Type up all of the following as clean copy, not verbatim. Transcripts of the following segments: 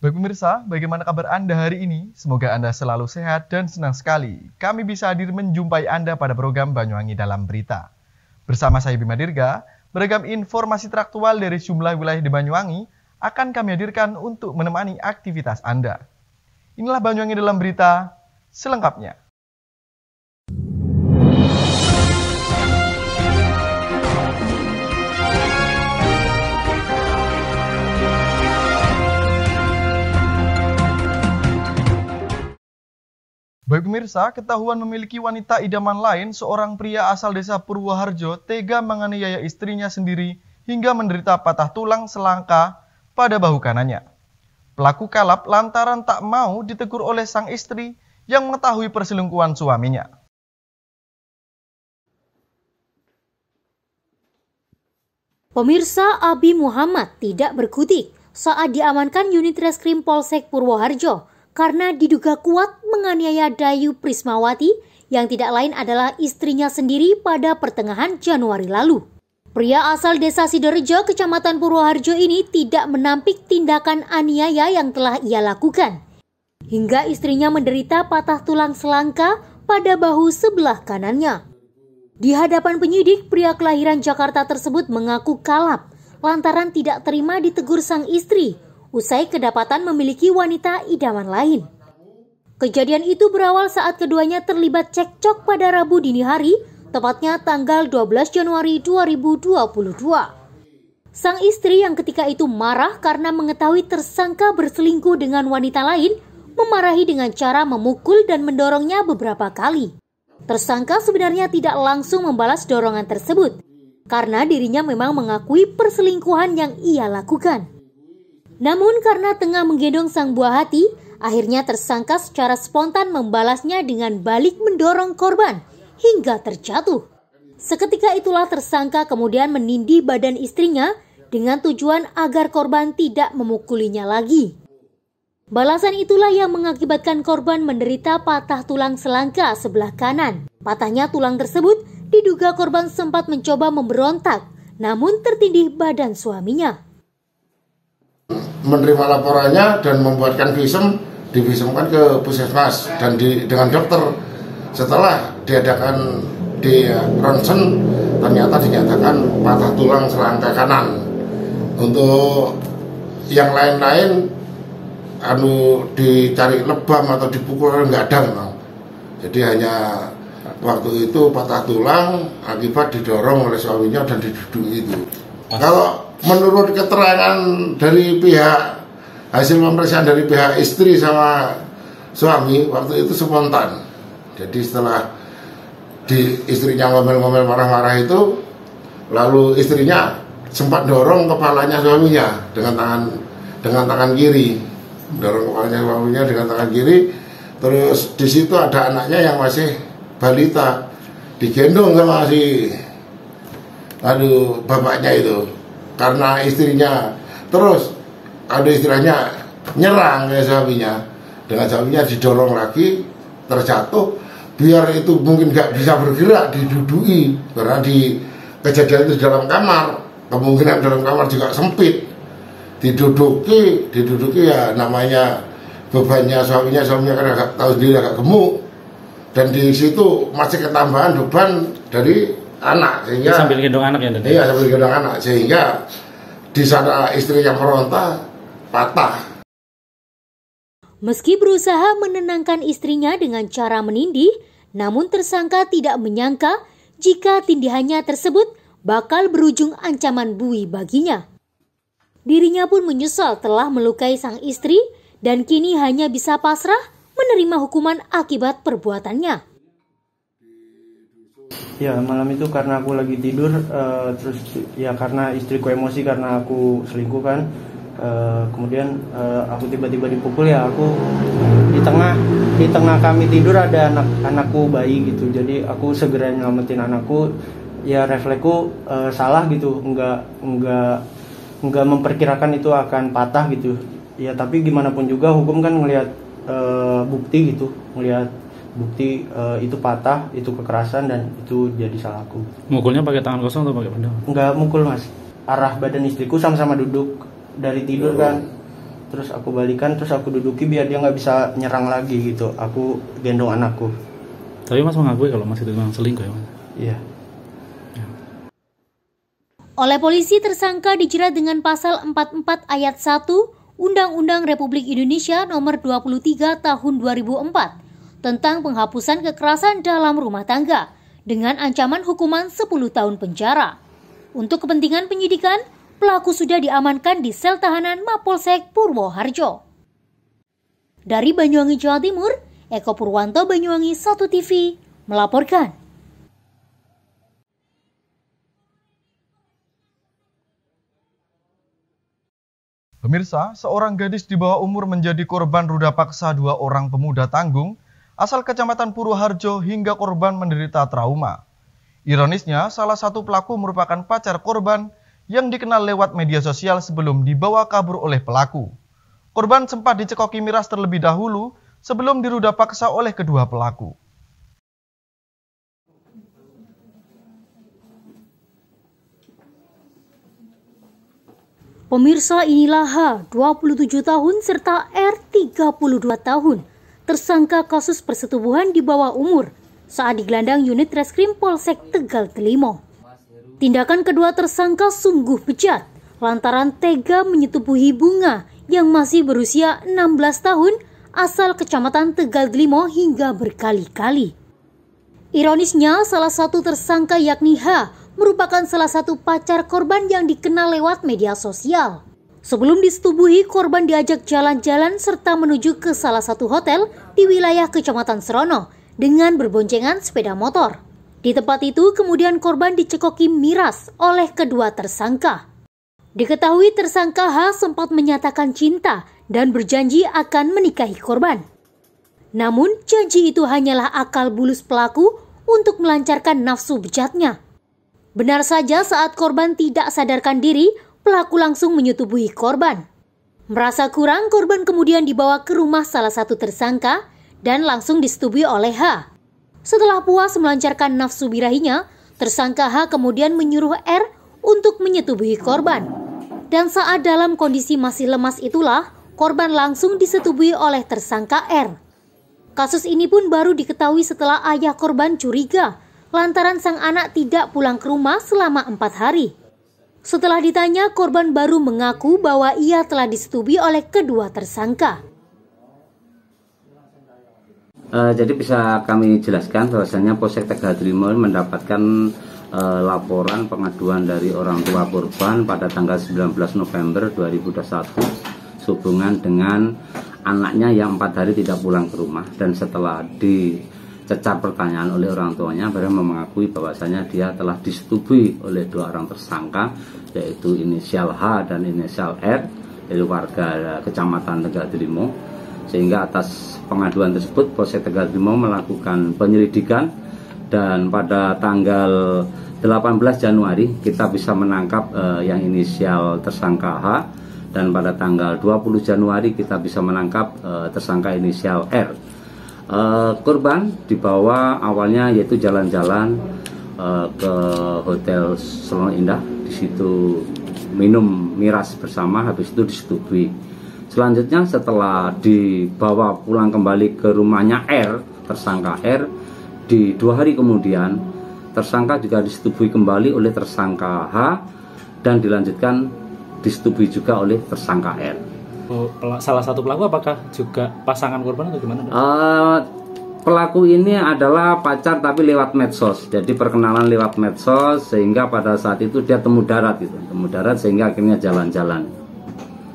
Baik pemirsa, bagaimana kabar Anda hari ini? Semoga Anda selalu sehat dan senang sekali. Kami bisa hadir menjumpai Anda pada program Banyuwangi Dalam Berita. Bersama saya Bima Dirga, beragam informasi teraktual dari sejumlah wilayah di Banyuwangi akan kami hadirkan untuk menemani aktivitas Anda. Inilah Banyuwangi Dalam Berita selengkapnya. Baik pemirsa, ketahuan memiliki wanita idaman lain, seorang pria asal desa Purwoharjo tega menganiaya istrinya sendiri hingga menderita patah tulang selangka pada bahu kanannya. Pelaku kalap lantaran tak mau ditegur oleh sang istri yang mengetahui perselingkuhan suaminya. Pemirsa, Abi Muhammad tidak berkutik saat diamankan unit reskrim Polsek Purwoharjo karena diduga kuat menganiaya Dayu Prismawati yang tidak lain adalah istrinya sendiri pada pertengahan Januari lalu. Pria asal desa Sidorejo, kecamatan Purwoharjo ini tidak menampik tindakan aniaya yang telah ia lakukan. Hingga istrinya menderita patah tulang selangka pada bahu sebelah kanannya. Di hadapan penyidik, pria kelahiran Jakarta tersebut mengaku kalap lantaran tidak terima ditegur sang istri usai kedapatan memiliki wanita idaman lain. Kejadian itu berawal saat keduanya terlibat cekcok pada Rabu dini hari, tepatnya tanggal 12 Januari 2022. Sang istri yang ketika itu marah karena mengetahui tersangka berselingkuh dengan wanita lain, memarahi dengan cara memukul dan mendorongnya beberapa kali. Tersangka sebenarnya tidak langsung membalas dorongan tersebut, karena dirinya memang mengakui perselingkuhan yang ia lakukan. Namun karena tengah menggendong sang buah hati, akhirnya tersangka secara spontan membalasnya dengan balik mendorong korban hingga terjatuh. Seketika itulah tersangka kemudian menindih badan istrinya dengan tujuan agar korban tidak memukulinya lagi. Balasan itulah yang mengakibatkan korban menderita patah tulang selangka sebelah kanan. Patahnya tulang tersebut diduga korban sempat mencoba memberontak, namun tertindih badan suaminya. Menerima laporannya dan membuatkan visum, divisumkan ke puskesmas dan dengan dokter. Setelah diadakan di ronsen, ternyata dinyatakan patah tulang selangka kanan. Untuk yang lain-lain, dicari lebam atau dipukul nggak ada memang. Jadi hanya waktu itu patah tulang akibat didorong oleh suaminya dan diduduki itu. Kalau menurut keterangan dari hasil pemeriksaan dari pihak istri sama suami, waktu itu spontan. Jadi setelah istrinya ngomel-ngomel marah-marah itu, lalu istrinya sempat dorong kepalanya suaminya dengan tangan kiri, dorong kepalanya suaminya dengan tangan kiri. Terus di situ ada anaknya yang masih balita, digendong sama bapaknya itu, karena istrinya terus ada istilahnya nyerang ke suaminya, dengan suaminya didorong lagi, terjatuh, biar itu mungkin nggak bisa bergerak, diduduki, karena kejadian itu di dalam kamar, kemungkinan dalam kamar juga sempit, diduduki ya namanya bebannya suaminya kan agak tahu sendiri agak gemuk, dan di situ masih ketambahan beban dari anak, sehingga sambil gendong anak ya. Iya, sambil gendong anak, sehingga di sana istri yang meronta patah. Meski berusaha menenangkan istrinya dengan cara menindih, namun tersangka tidak menyangka jika tindihannya tersebut bakal berujung ancaman buih baginya. Dirinya pun menyesal telah melukai sang istri dan kini hanya bisa pasrah menerima hukuman akibat perbuatannya. Ya, malam itu karena aku lagi tidur, terus ya karena istriku emosi karena aku selingkuh kan, kemudian aku tiba-tiba dipukul. Ya aku di tengah kami tidur ada anakku bayi gitu, jadi aku segera nyelamatin anakku. Ya refleksku salah gitu, enggak memperkirakan itu akan patah gitu. Ya tapi gimana pun juga hukum kan ngelihat bukti gitu, ngelihat bukti itu patah, itu kekerasan, dan itu jadi salahku. Mukulnya pakai tangan kosong atau pakai pedang? Enggak mukul mas, arah badan istriku sama-sama duduk dari tidur kan, terus aku balikan, terus aku duduki biar dia nggak bisa nyerang lagi gitu. Aku gendong anakku. Tapi Mas mengakui kalau Mas itu memang selingkuh ya Mas? Iya. Oleh polisi, tersangka dijerat dengan pasal 44 ayat 1 Undang-Undang Republik Indonesia Nomor 23 Tahun 2004 tentang penghapusan kekerasan dalam rumah tangga dengan ancaman hukuman 10 tahun penjara. Untuk kepentingan penyidikan, pelaku sudah diamankan di sel tahanan Mapolsek Purwoharjo. Dari Banyuwangi, Jawa Timur, Eko Purwanto, Banyuwangi 1 TV melaporkan. Pemirsa, seorang gadis di bawah umur menjadi korban ruda paksa 2 orang pemuda tanggung asal Kecamatan Purwoharjo hingga korban menderita trauma. Ironisnya, salah satu pelaku merupakan pacar korban yang dikenal lewat media sosial sebelum dibawa kabur oleh pelaku. Korban sempat dicekoki miras terlebih dahulu sebelum diruda paksa oleh kedua pelaku. Pemirsa, inilah H, 27 tahun, serta R, 32 tahun, tersangka kasus persetubuhan di bawah umur saat digelandang unit reskrim Polsek Tegal Delimo. Tindakan kedua tersangka sungguh bejat lantaran tega menyetubuhi Bunga yang masih berusia 16 tahun asal Kecamatan Tegal Delimo hingga berkali-kali. Ironisnya, salah satu tersangka yakni H merupakan salah satu pacar korban yang dikenal lewat media sosial. Sebelum disetubuhi, korban diajak jalan-jalan serta menuju ke salah satu hotel di wilayah Kecamatan Serono dengan berboncengan sepeda motor. Di tempat itu kemudian korban dicekoki miras oleh kedua tersangka. Diketahui tersangka H sempat menyatakan cinta dan berjanji akan menikahi korban. Namun janji itu hanyalah akal bulus pelaku untuk melancarkan nafsu bejatnya. Benar saja, saat korban tidak sadarkan diri, pelaku langsung menyetubuhi korban. Merasa kurang, korban kemudian dibawa ke rumah salah satu tersangka dan langsung disetubui oleh H. Setelah puas melancarkan nafsu birahinya, tersangka H kemudian menyuruh R untuk menyetubuhi korban. Dan saat dalam kondisi masih lemas itulah, korban langsung disetubui oleh tersangka R. Kasus ini pun baru diketahui setelah ayah korban curiga lantaran sang anak tidak pulang ke rumah selama 4 hari. Setelah ditanya, korban baru mengaku bahwa ia telah disetubui oleh kedua tersangka. Jadi bisa kami jelaskan bahwasanya Polsek Tegal Delimo mendapatkan laporan pengaduan dari orang tua korban pada tanggal 19 November 2021 sehubungan dengan anaknya yang 4 hari tidak pulang ke rumah, dan setelah dicecar pertanyaan oleh orang tuanya, baru mengakui bahwasanya dia telah disetubui oleh 2 orang tersangka, yaitu inisial H dan inisial R dari warga Kecamatan Tegal Delimo. Sehingga atas pengaduan tersebut Polsek Tegal Delimo melakukan penyelidikan, dan pada tanggal 18 Januari kita bisa menangkap yang inisial tersangka H, dan pada tanggal 20 Januari kita bisa menangkap tersangka inisial R. Korban dibawa awalnya yaitu jalan-jalan ke Hotel Serono Indah, di situ minum miras bersama, habis itu disetubui. Selanjutnya setelah dibawa pulang kembali ke rumahnya R, tersangka R, di 2 hari kemudian tersangka juga disetubui kembali oleh tersangka H dan dilanjutkan disetubui juga oleh tersangka R. Salah satu pelaku apakah juga pasangan korban atau gimana? Pelaku ini adalah pacar tapi lewat medsos, jadi perkenalan lewat medsos, sehingga pada saat itu dia temu darat sehingga akhirnya jalan-jalan.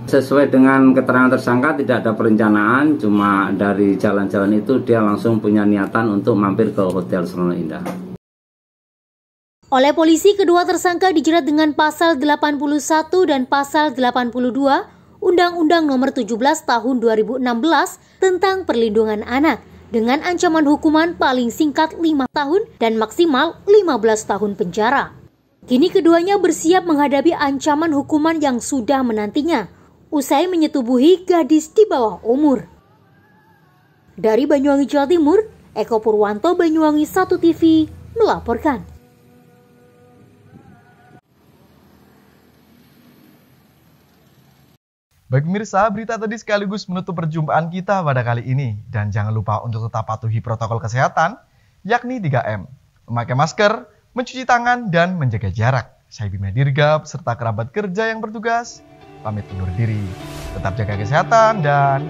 Sesuai dengan keterangan tersangka tidak ada perencanaan, cuma dari jalan-jalan itu dia langsung punya niatan untuk mampir ke Hotel Serono Indah. Oleh polisi, kedua tersangka dijerat dengan pasal 81 dan pasal 82 Undang-Undang Nomor 17 Tahun 2016 tentang Perlindungan Anak dengan ancaman hukuman paling singkat 5 tahun dan maksimal 15 tahun penjara. Kini keduanya bersiap menghadapi ancaman hukuman yang sudah menantinya usai menyetubuhi gadis di bawah umur. Dari Banyuwangi, Jawa Timur, Eko Purwanto, Banyuwangi 1 TV melaporkan. Baik pemirsa, berita tadi sekaligus menutup perjumpaan kita pada kali ini. Dan jangan lupa untuk tetap patuhi protokol kesehatan, yakni 3M. Memakai masker, mencuci tangan, dan menjaga jarak. Saya Bima Dirga, serta kerabat kerja yang bertugas, pamit undur diri. Tetap jaga kesehatan dan